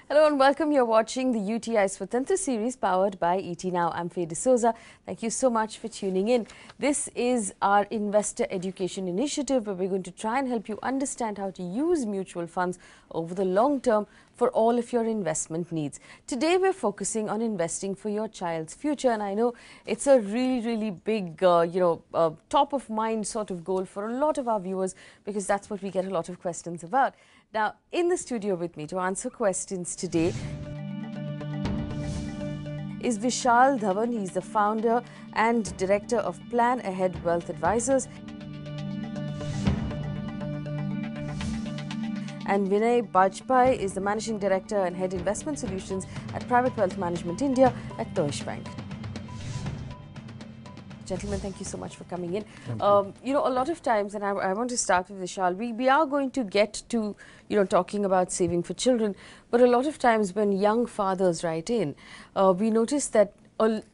Hello and welcome. You're watching the UTI Swatantra series powered by ET Now. I'm Faye D'Souza. Thank you so much for tuning in. This is our investor education initiative where we're going to try and help you understand how to use mutual funds over the long term for all of your investment needs. Today we're focusing on investing for your child's future, and I know it's a really big, top of mind sort of goal for a lot of our viewers because that's what we get a lot of questions about. Now, in the studio with me to answer questions today is Vishal Dhawan. He's the founder and director of Plan Ahead Wealth Advisors. And Vinay Bajpai is the managing director and head investment solutions at Private Wealth Management India at Deutsche Bank. Gentlemen, thank you so much for coming in. A lot of times, and I want to start with Vishal, we are going to get to, talking about saving for children, but a lot of times when young fathers write in, we notice that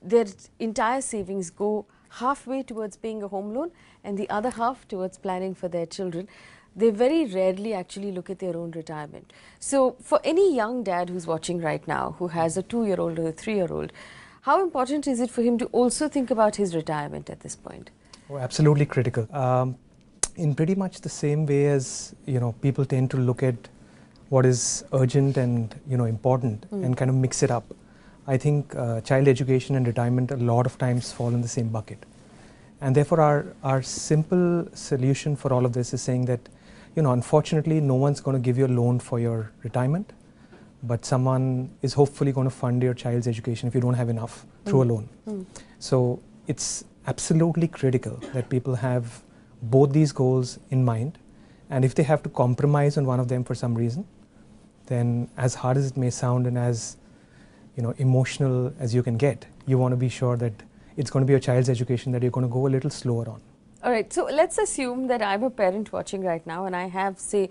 their entire savings go halfway towards paying a home loan and the other half towards planning for their children. They very rarely actually look at their own retirement. So for any young dad who's watching right now, who has a 2-year-old or a 3-year-old, how important is it for him to also think about his retirement at this point? Oh, absolutely critical. In pretty much the same way as, people tend to look at what is urgent and, important and kind of mix it up. I think child education and retirement a lot of times fall in the same bucket. And therefore our simple solution for all of this is saying that, unfortunately, no one's going to give you a loan for your retirement, but someone is hopefully going to fund your child's education if you don't have enough through a loan. So it's absolutely critical that people have both these goals in mind, and if they have to compromise on one of them for some reason, then as hard as it may sound and as emotional as you can get, you want to be sure that it's going to be your child's education that you're going to go a little slower on. All right, so let's assume that I'm a parent watching right now and I have, say,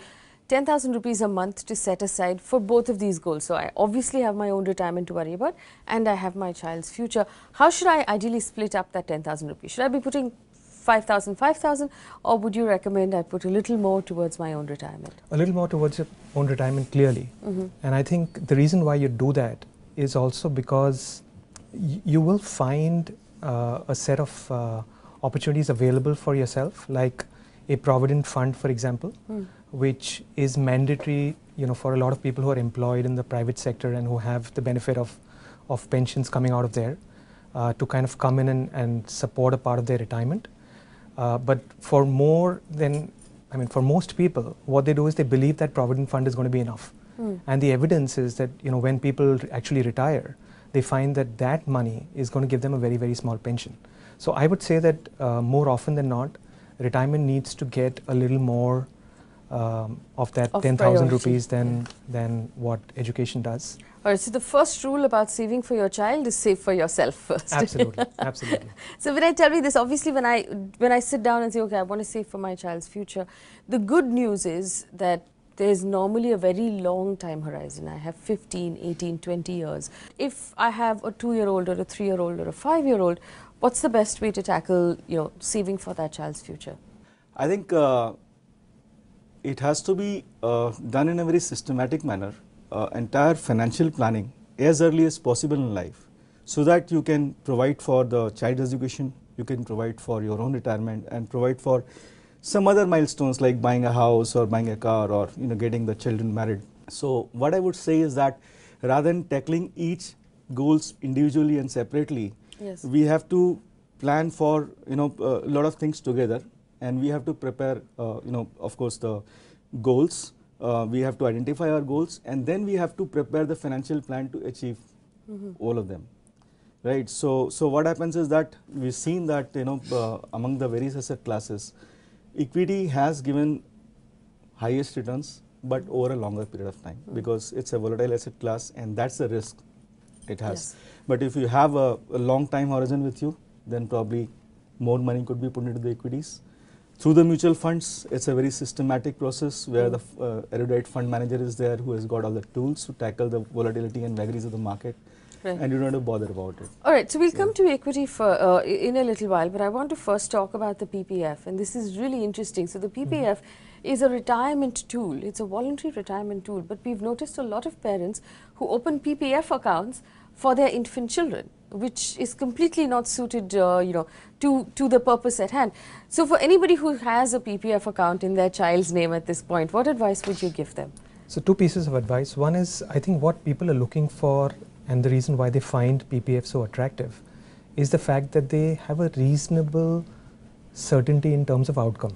10,000 rupees a month to set aside for both of these goals. So I obviously have my own retirement to worry about and I have my child's future. How should I ideally split up that 10,000 rupees? Should I be putting 5,000, or would you recommend I put a little more towards my own retirement? A little more towards your own retirement, clearly. And I think the reason why you do that is also because you will find a set of opportunities available for yourself, like a provident fund, for example, which is mandatory, for a lot of people who are employed in the private sector and who have the benefit of pensions coming out of there, to kind of come in and support a part of their retirement. But for most people, what they do is they believe that provident fund is going to be enough. And the evidence is that, when people actually retire, they find that that money is going to give them a very small pension. So I would say that more often than not, retirement needs to get a little more of that 10,000 rupees than what education does. All right, so the first rule about saving for your child is save for yourself first. Absolutely. So Vinay, tell me this, obviously when I sit down and say, okay, I want to save for my child's future, the good news is that there's normally a very long time horizon. I have 15, 18, 20 years. If I have a 2-year-old or a 3-year-old or a 5-year-old, what's the best way to tackle, saving for that child's future? I think it has to be done in a very systematic manner, entire financial planning as early as possible in life, so that you can provide for the child's education, you can provide for your own retirement and provide for some other milestones like buying a house or buying a car or getting the children married. So what I would say is that rather than tackling each goals individually and separately, we have to plan for a lot of things together, and we have to prepare of course the goals. We have to identify our goals, and then we have to prepare the financial plan to achieve all of them, right? So what happens is that we've seen that among the various asset classes, equity has given highest returns, but over a longer period of time, because it's a volatile asset class and that's the risk it has. But if you have a long time horizon with you, then probably more money could be put into the equities. Through the mutual funds, it's a very systematic process where the erudite fund manager is there who has got all the tools to tackle the volatility and vagaries of the market. And you don't have to bother about it. All right, so we'll come to equity in a little while, but I want to first talk about the PPF, and this is really interesting. So the PPF is a retirement tool. It's a voluntary retirement tool. But we've noticed a lot of parents who open PPF accounts for their infant children, which is completely not suited, to the purpose at hand. So for anybody who has a PPF account in their child's name at this point, what advice would you give them? So two pieces of advice. One is, I think what people are looking for, and the reason why they find PPF so attractive, is the fact that they have a reasonable certainty in terms of outcome.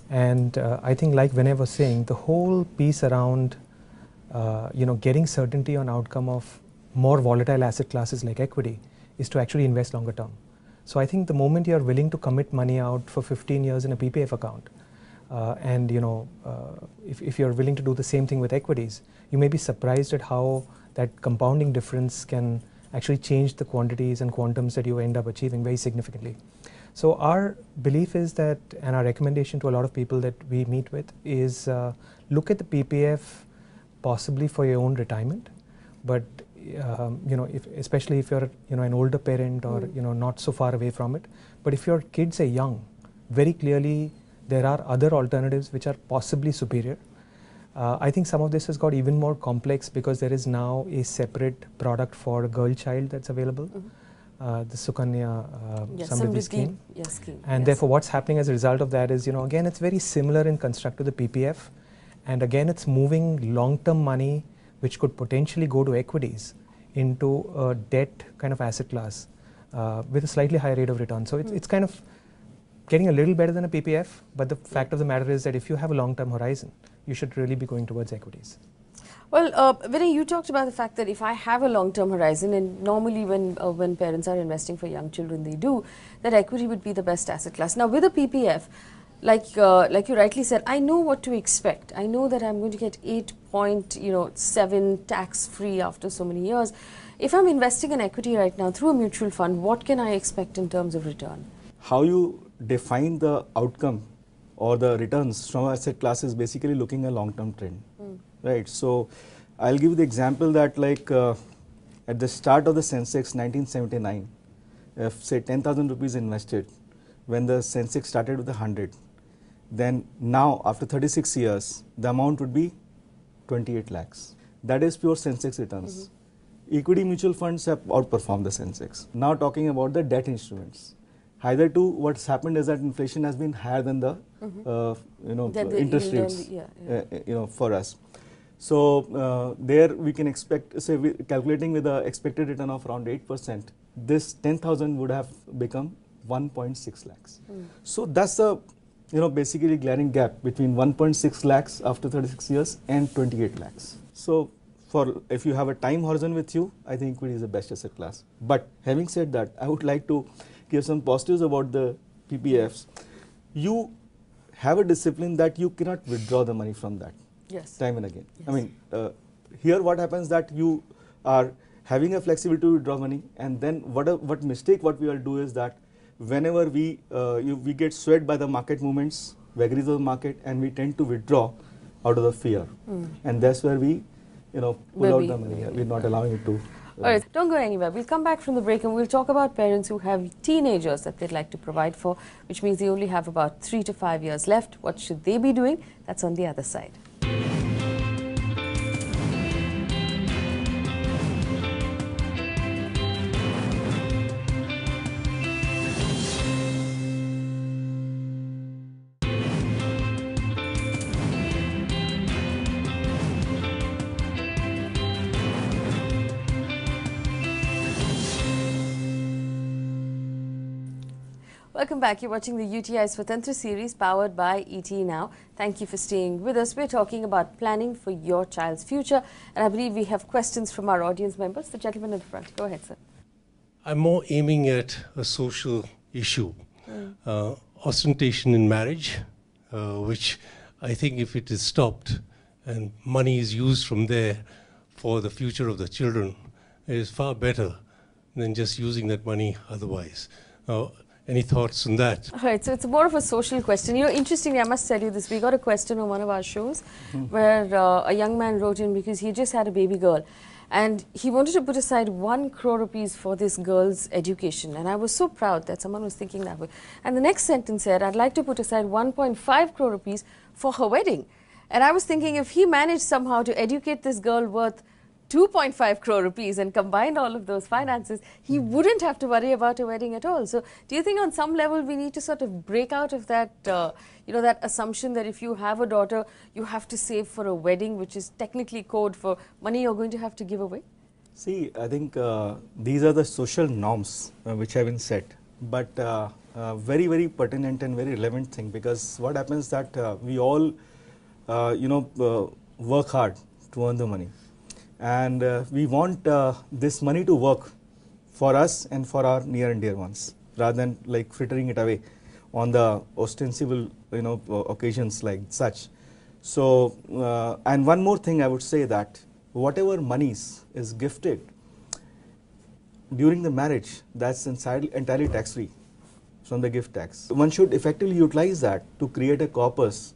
And I think, like when I was saying, the whole piece around getting certainty on outcome of more volatile asset classes like equity is to actually invest longer term. So I think the moment you're willing to commit money out for 15 years in a PPF account, and if you're willing to do the same thing with equities, you may be surprised at how that compounding difference can actually change the quantities and quantums that you end up achieving very significantly. So our belief is that, and our recommendation to a lot of people that we meet with is look at the PPF possibly for your own retirement, but especially if you're an older parent or not so far away from it. But if your kids are young, very clearly there are other alternatives which are possibly superior. I think some of this has got even more complex because there is now a separate product for a girl child that's available, the Sukanya Samriddhi scheme. And therefore what's happening as a result of that is, again, it's very similar in construct to the PPF. And again, it's moving long-term money which could potentially go to equities into a debt kind of asset class with a slightly higher rate of return. So it's kind of getting a little better than a PPF, but the fact of the matter is that if you have a long-term horizon, you should really be going towards equities. Well, Vinay, you talked about the fact that if I have a long-term horizon, and normally when parents are investing for young children, they do, that equity would be the best asset class. Now, with a PPF, like you rightly said, I know what to expect. I know that I'm going to get 8.7 tax-free after so many years. If I'm investing in equity right now through a mutual fund, what can I expect in terms of return? How you define the outcome or the returns from asset class is basically looking at long-term trend, right? So I'll give you the example that at the start of the Sensex 1979, if say 10,000 rupees invested, when the Sensex started with 100, then now after 36 years, the amount would be 28 lakhs. That is pure Sensex returns. Equity mutual funds have outperformed the Sensex. Now talking about the debt instruments. Hitherto, what's happened is that inflation has been higher than the interest rates, for us. So there we can expect, say, calculating with the expected return of around 8%, this 10,000 would have become 1.6 lakhs. So that's the basically glaring gap between 1.6 lakhs after 36 years and 28 lakhs. So if you have a time horizon with you, I think equity is the best asset class. But having said that, I would like to give some positives about the PPFs. You have a discipline that you cannot withdraw the money from that time and again. I mean, here what happens that you are having a flexibility to withdraw money, and then what mistake what we will do is that whenever we get swayed by the market movements, vagaries of the market, and we tend to withdraw out of the fear, and that's where we pull out the money. We're not allowing it to. All right, don't go anywhere. We'll come back from the break and we'll talk about parents who have teenagers that they'd like to provide for, which means they only have about 3 to 5 years left. What should they be doing? That's on the other side. Welcome back. You're watching the UTI Swatantra series powered by ET Now. Thank you for staying with us. We're talking about planning for your child's future, and I believe we have questions from our audience members. The gentleman in the front. Go ahead, sir. I'm more aiming at a social issue, ostentation in marriage, which I think if it is stopped and money is used from there for the future of the children, it is far better than just using that money otherwise. Any thoughts on that? All right, so it's more of a social question. You know, interestingly, I must tell you this. We got a question on one of our shows where a young man wrote in because he just had a baby girl and he wanted to put aside 1 crore rupees for this girl's education. And I was so proud that someone was thinking that way. And the next sentence said, I'd like to put aside 1.5 crore rupees for her wedding. And I was thinking if he managed somehow to educate this girl worth 2.5 crore rupees and combined all of those finances, he wouldn't have to worry about a wedding at all. So do you think on some level we need to sort of break out of that, you know, that assumption that if you have a daughter, you have to save for a wedding, which is technically code for money you're going to have to give away? See, I think these are the social norms which have been set, but very, very pertinent and very relevant thing, because what happens that we all, work hard to earn the money. And we want this money to work for us and for our near and dear ones, rather than like frittering it away on the ostensible, occasions like such. So, and one more thing I would say that whatever monies is gifted during the marriage, that's entirely tax-free from the gift tax. One should effectively utilize that to create a corpus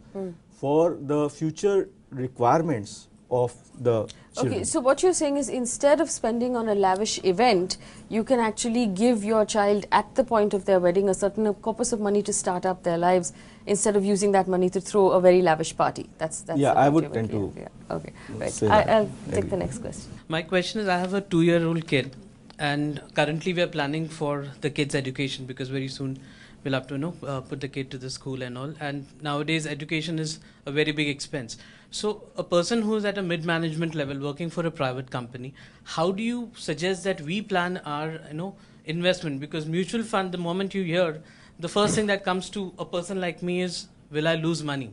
for the future requirements of the children. Okay, so what you're saying is instead of spending on a lavish event, you can actually give your child at the point of their wedding a certain corpus of money to start up their lives instead of using that money to throw a very lavish party. That's yeah, I would tend to. Yeah. Okay, right. That. I'll take the next question. My question is, I have a 2-year-old kid, and currently we are planning for the kid's education because very soon we'll have to put the kid to the school and all. And nowadays education is a very big expense. So a person who's at a mid-management level working for a private company, how do you suggest that we plan our investment? Because mutual fund, the moment you hear, the first thing that comes to a person like me is, will I lose money?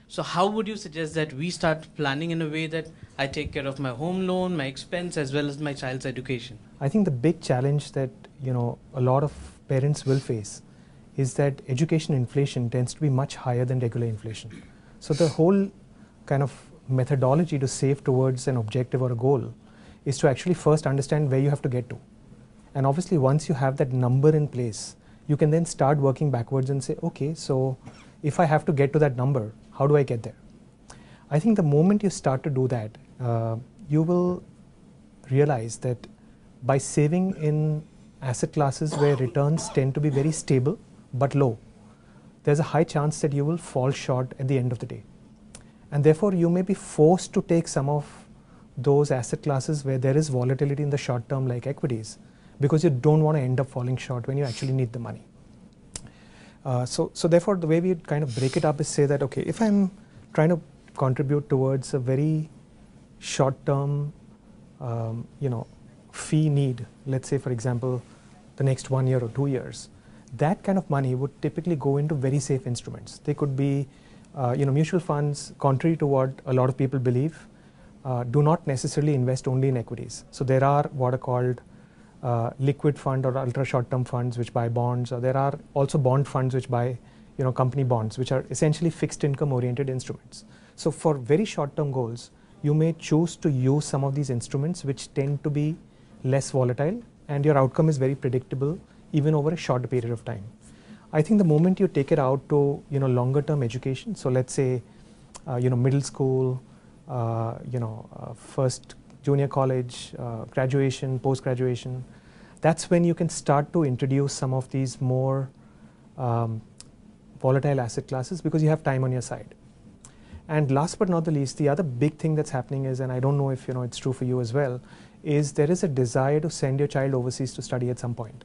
So how would you suggest that we start planning in a way that I take care of my home loan, my expense, as well as my child's education? I think the big challenge that a lot of parents will face is that education inflation tends to be much higher than regular inflation. So the whole kind of methodology to save towards an objective or a goal is to actually first understand where you have to get to. And obviously once you have that number in place, you can then start working backwards and say, okay, so if I have to get to that number, how do I get there? I think the moment you start to do that, you will realize that by saving in asset classes where returns tend to be very stable but low, there's a high chance that you will fall short at the end of the day. And therefore you may be forced to take some of those asset classes where there is volatility in the short term, like equities, because you don't want to end up falling short when you actually need the money. So therefore the way we kind of break it up is say that, okay, if I'm trying to contribute towards a very short term fee need, let's say for example the next 1 year or 2 years, that kind of money would typically go into very safe instruments. They could be mutual funds, contrary to what a lot of people believe, do not necessarily invest only in equities. So there are what are called liquid fund or ultra short-term funds which buy bonds, or there are also bond funds which buy company bonds, which are essentially fixed income oriented instruments. So for very short-term goals, you may choose to use some of these instruments which tend to be less volatile, and your outcome is very predictable even over a short period of time. I think the moment you take it out to longer term education, so let's say middle school, first junior college, graduation, post graduation, that's when you can start to introduce some of these more volatile asset classes because you have time on your side. And last but not the least, the other big thing that's happening is, and I don't know if it's true for you as well, is there is a desire to send your child overseas to study at some point.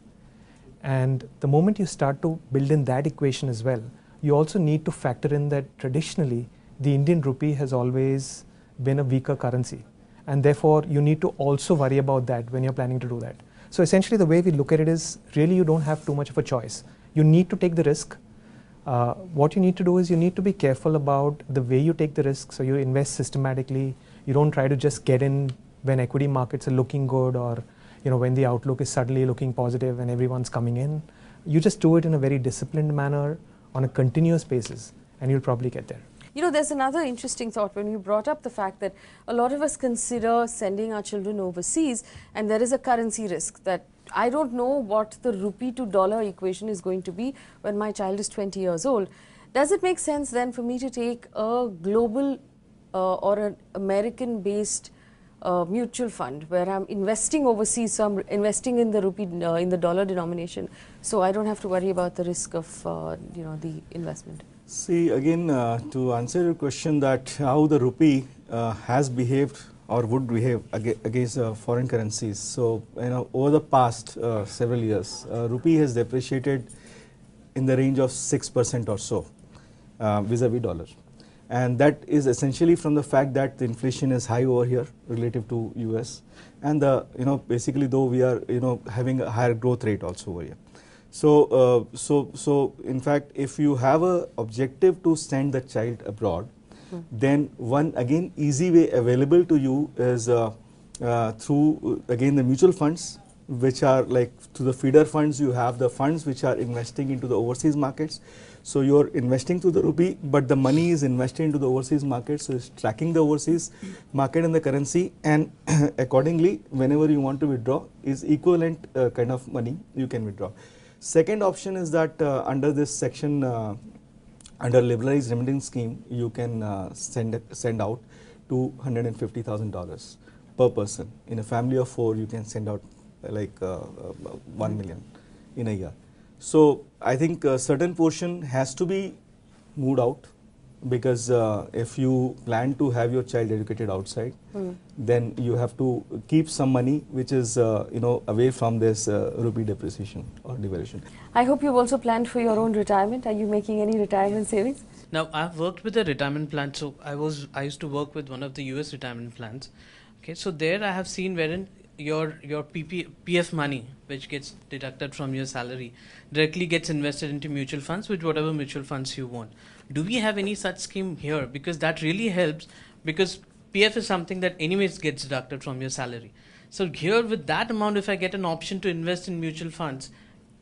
And the moment you start to build in that equation as well, you also need to factor in that traditionally the Indian rupee has always been a weaker currency, and therefore you need to also worry about that when you're planning to do that. So essentially the way we look at it is really you don't have too much of a choice. You need to take the risk. What you need to do is you need to be careful about the way you take the risk, so you invest systematically. You don't try to just get in when equity markets are looking good, or when the outlook is suddenly looking positive and everyone's coming in. You just do it in a very disciplined manner on a continuous basis, and you'll probably get there. There's another interesting thought when you brought up the fact that a lot of us consider sending our children overseas, and there is a currency risk that I don't know what the rupee to dollar equation is going to be when my child is 20 years old. Does it make sense then for me to take a global or an American-based mutual fund where I'm investing overseas, so I'm investing in the rupee, in the dollar denomination, so I don't have to worry about the risk of, the investment? See, again, to answer your question that how the rupee has behaved or would behave against foreign currencies. So, over the past several years, rupee has depreciated in the range of 6% or so vis-a-vis dollar. And that is essentially from the fact that the inflation is high over here relative to US, and basically though we are having a higher growth rate also over here. So so in fact, if you have a objective to send the child abroad, then one again easy way available to you is through again the mutual funds, which are like through the feeder funds. You have the funds which are investing into the overseas markets. So you're investing to the rupee, but the money is invested into the overseas market, so it's tracking the overseas market and the currency, and accordingly, whenever you want to withdraw, is equivalent kind of money you can withdraw. Second option is that under this section, under liberalized remittance scheme, you can send out $250,000 per person. In a family of 4, you can send out like 1 million in a year. So I think a certain portion has to be moved out, because if you plan to have your child educated outside, then you have to keep some money which is away from this rupee depreciation or devaluation. I hope you've also planned for your own retirement. Are you making any retirement savings? Now, I've worked with a retirement plan. So I used to work with one of the US retirement plans. Okay, so there I have seen wherein your PF money, which gets deducted from your salary, directly gets invested into mutual funds, with whatever mutual funds you want. Do we have any such scheme here? Because that really helps, because PF is something that anyways gets deducted from your salary. So here with that amount, if I get an option to invest in mutual funds,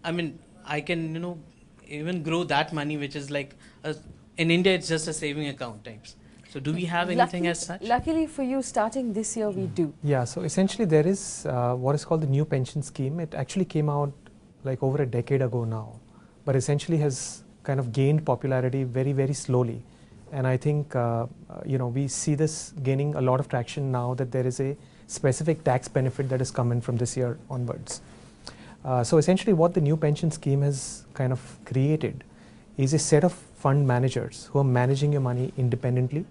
I mean, I can, even grow that money, which is like, in India, it's just a saving account types. So do we have anything as such? Luckily for you, starting this year, we do. Yeah, so essentially there is what is called the new pension scheme. It actually came out like over a decade ago now, but essentially has kind of gained popularity very, very slowly. And I think, we see this gaining a lot of traction now that there is a specific tax benefit that has come in from this year onwards. So essentially what the new pension scheme has kind of created is a set of fund managers who are managing your money independently.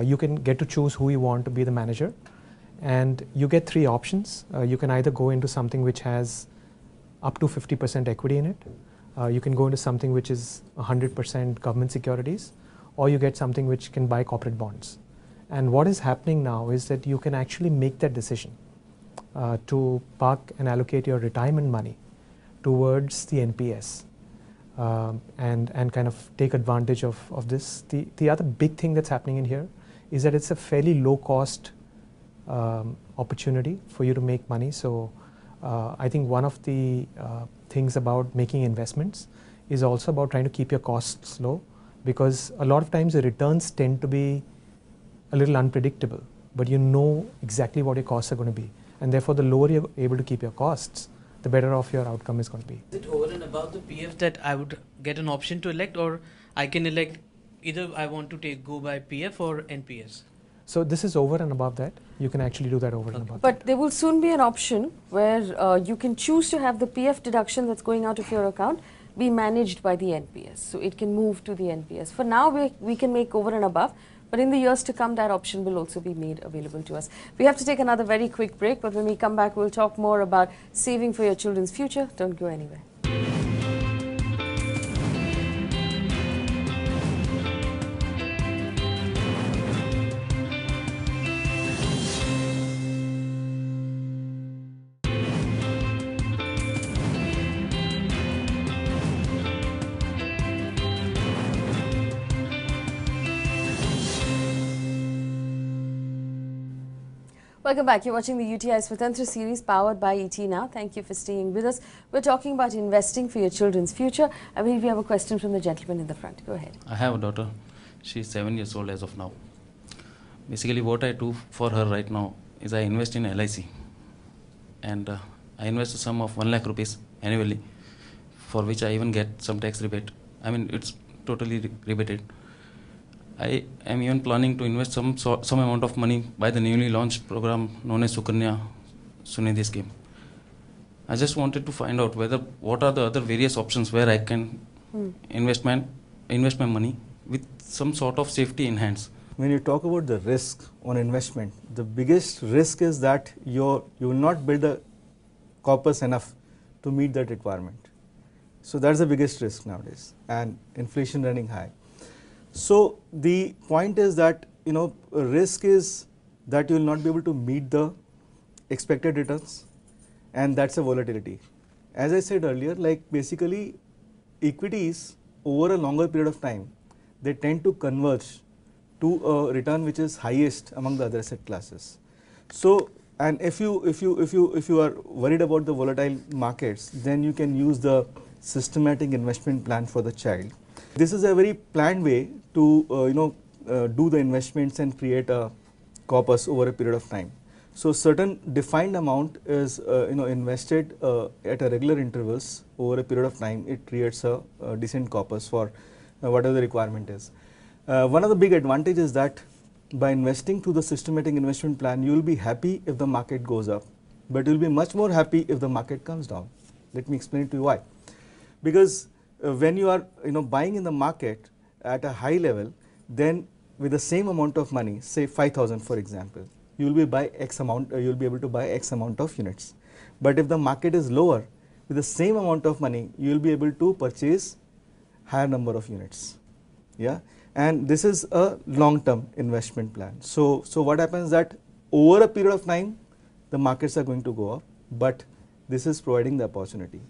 You can get to choose who you want to be the manager, and you get 3 options. You can either go into something which has up to 50% equity in it, you can go into something which is 100% government securities, or you get something which can buy corporate bonds. And what is happening now is that you can actually make that decision to park and allocate your retirement money towards the NPS. And kind of take advantage of this. The other big thing that's happening in here is that it's a fairly low cost opportunity for you to make money. So I think one of the things about making investments is also about trying to keep your costs low, because a lot of times the returns tend to be a little unpredictable, but you know exactly what your costs are going to be, and therefore the lower you're able to keep your costs, the better off your outcome is going to be. Is it over and above the PF that I would get an option to elect, or I can elect either I want to go by PF or NPS? So this is over and above that. You can actually do that over and above. But there will soon be an option where you can choose to have the PF deduction that's going out of your account be managed by the NPS. So it can move to the NPS. For now, we can make over and above. But in the years to come, that option will also be made available to us. We have to take another very quick break, but when we come back, we'll talk more about saving for your children's future. Don't go anywhere. Welcome back. You're watching the UTI Swatantra series powered by ET Now. Thank you for staying with us. We're talking about investing for your children's future. I believe we have a question from the gentleman in the front. Go ahead. I have a daughter. She's 7 years old as of now. Basically what I do for her right now is I invest in LIC, and I invest a sum of 1 lakh rupees annually, for which I even get some tax rebate. I mean, it's totally rebated. I am even planning to invest some amount of money by the newly launched program known as Sukanya Sunidhi scheme. I just wanted to find out what are the other various options where I can invest my money with some sort of safety in hands. When you talk about the risk on investment, the biggest risk is that you will not build a corpus enough to meet that requirement. So that's the biggest risk nowadays, and inflation running high. So the point is that risk is that you will not be able to meet the expected returns, and that's a volatility. As I said earlier, like basically equities over a longer period of time, they tend to converge to a return which is highest among the other asset classes. So, and if you are worried about the volatile markets, then you can use the systematic investment plan for the child. This is a very planned way to do the investments and create a corpus over a period of time. So certain defined amount is invested at a regular intervals over a period of time. It creates a decent corpus for whatever the requirement is. One of the big advantages is that by investing through the systematic investment plan, you will be happy if the market goes up, but you will be much more happy if the market comes down. Let me explain to you why. Because when you are buying in the market at a high level, then with the same amount of money, say 5,000 for example, you will be able to buy X amount of units. But if the market is lower, with the same amount of money, you will be able to purchase higher number of units. Yeah, and this is a long-term investment plan. So what happens that over a period of time, the markets are going to go up, but this is providing the opportunity.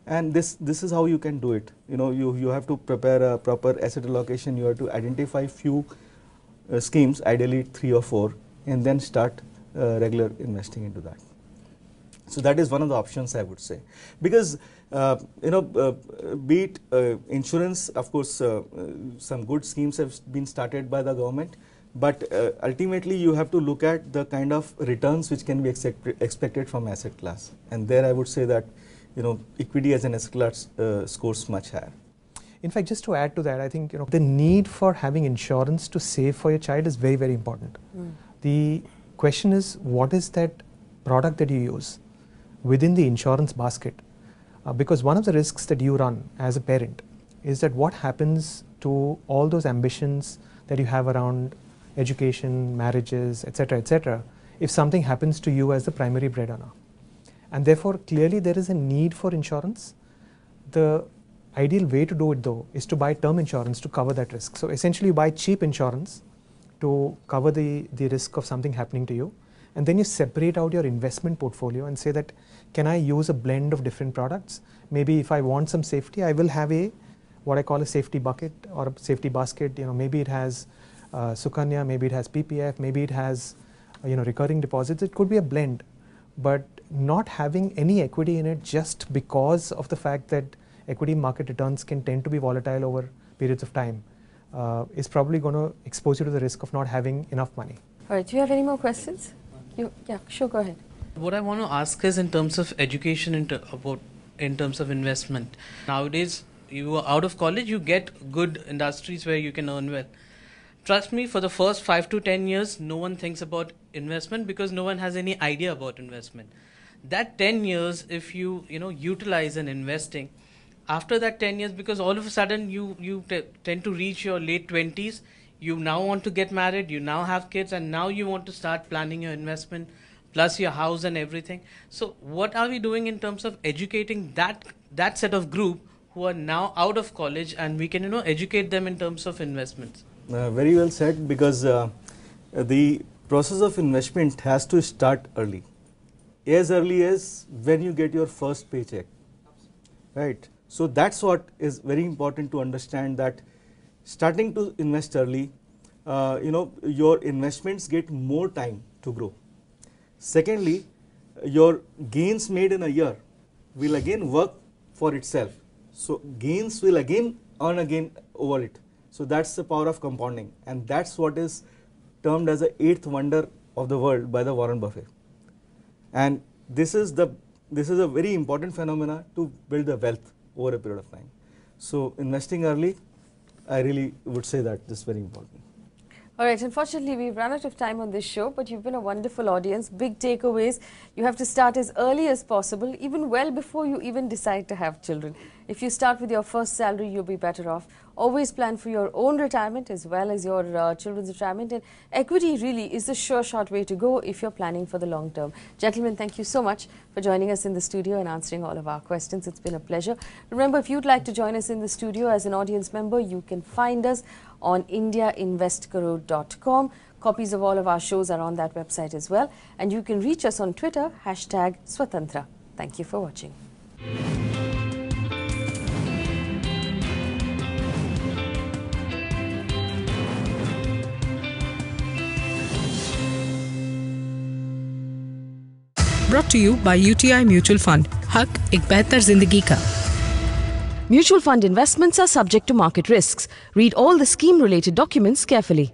And this is how you can do it. You have to prepare a proper asset allocation. You have to identify few schemes, ideally 3 or 4, and then start regular investing into that. So that is one of the options I would say, because be it insurance, of course, some good schemes have been started by the government, but ultimately you have to look at the kind of returns which can be expected from asset class, and there I would say that equity as an asset class scores much higher. In fact, just to add to that, I think the need for having insurance to save for your child is very, very important. The question is, what is that product that you use within the insurance basket? Because one of the risks that you run as a parent is that what happens to all those ambitions that you have around education, marriages, etc., if something happens to you as the primary breadwinner. And therefore, clearly there is a need for insurance. The ideal way to do it though is to buy term insurance to cover that risk. So essentially you buy cheap insurance to cover the risk of something happening to you, and then you separate out your investment portfolio and say that, can I use a blend of different products? Maybe if I want some safety, I will have what I call a safety bucket or a safety basket. Maybe it has Sukanya, maybe it has PPF, maybe it has recurring deposits. It could be a blend, but not having any equity in it just because of the fact that equity market returns can tend to be volatile over periods of time is probably going to expose you to the risk of not having enough money. All right, do you have any more questions? Yeah, sure, go ahead. What I want to ask is in terms of education, in terms of investment. Nowadays, you are out of college, you get good industries where you can earn well. Trust me, for the first 5 to 10 years, no one thinks about investment because no one has any idea about investment. That 10 years, if you utilize in investing, after that 10 years, because all of a sudden you tend to reach your late 20s, you now want to get married, you now have kids, and now you want to start planning your investment, plus your house and everything. So what are we doing in terms of educating that set of group who are now out of college, and we can educate them in terms of investments? Very well said, because the process of investment has to start early, as early as when you get your first paycheck, right? So that's what is very important to understand, that starting to invest early, your investments get more time to grow. Secondly, your gains made in a year will again work for itself. So gains will again earn again over it. So that's the power of compounding, and that's what is termed as the 8th wonder of the world by the Warren Buffett. And this is the this is a very important phenomena to build the wealth over a period of time. So investing early, I really would say that this is very important. All right, unfortunately, we've run out of time on this show, but you've been a wonderful audience. Big takeaways. You have to start as early as possible, even well before you even decide to have children. If you start with your first salary, you'll be better off. Always plan for your own retirement as well as your children's retirement. And equity really is the sure shot way to go if you're planning for the long term. Gentlemen, thank you so much for joining us in the studio and answering all of our questions. It's been a pleasure. Remember, if you'd like to join us in the studio as an audience member, you can find us on indiainvestkaro.com. Copies of all of our shows are on that website as well. And you can reach us on Twitter, #Swatantra. Thank you for watching. Brought to you by UTI Mutual Fund. हक एक बेहतर जिंदगी का. Mutual fund investments are subject to market risks. Read all the scheme-related documents carefully.